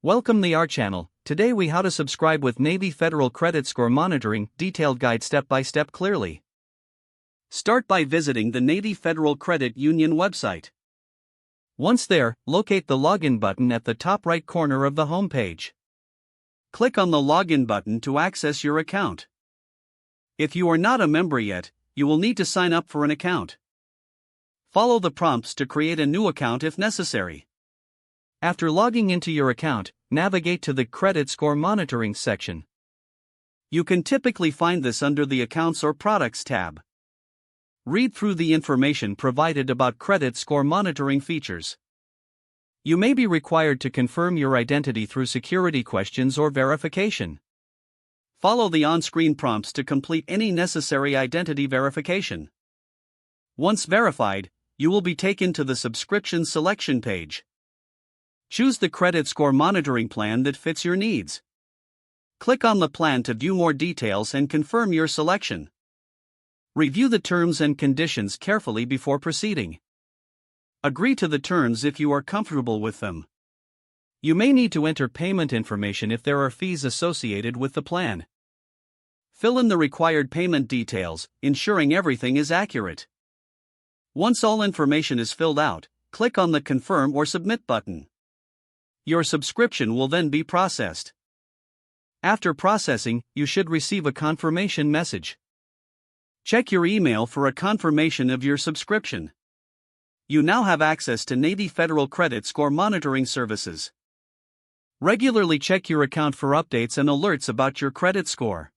Welcome the our channel. Today we how to subscribe with Navy Federal Credit Score Monitoring detailed guide step by step clearly. Start by visiting the Navy Federal Credit Union website. Once there, locate the login button at the top right corner of the home page. Click on the login button to access your account. If you are not a member yet, you will need to sign up for an account. Follow the prompts to create a new account if necessary. After logging into your account, navigate to the Credit Score Monitoring section. You can typically find this under the Accounts or Products tab. Read through the information provided about credit score monitoring features. You may be required to confirm your identity through security questions or verification. Follow the on-screen prompts to complete any necessary identity verification. Once verified, you will be taken to the subscription selection page. Choose the credit score monitoring plan that fits your needs. Click on the plan to view more details and confirm your selection. Review the terms and conditions carefully before proceeding. Agree to the terms if you are comfortable with them. You may need to enter payment information if there are fees associated with the plan. Fill in the required payment details, ensuring everything is accurate. Once all information is filled out, click on the Confirm or Submit button. Your subscription will then be processed. After processing, you should receive a confirmation message. Check your email for a confirmation of your subscription. You now have access to Navy Federal Credit Score Monitoring services. Regularly check your account for updates and alerts about your credit score.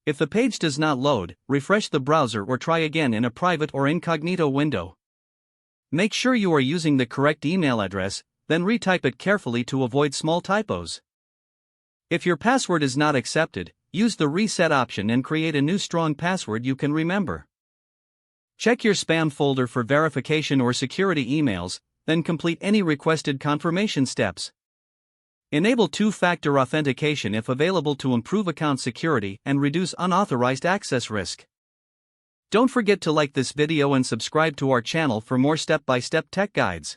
If the page does not load, refresh the browser or try again in a private or incognito window. Make sure you are using the correct email address, then retype it carefully to avoid small typos. If your password is not accepted, use the reset option and create a new strong password you can remember. Check your spam folder for verification or security emails, then complete any requested confirmation steps. Enable two-factor authentication if available to improve account security and reduce unauthorized access risk. Don't forget to like this video and subscribe to our channel for more step-by-step tech guides.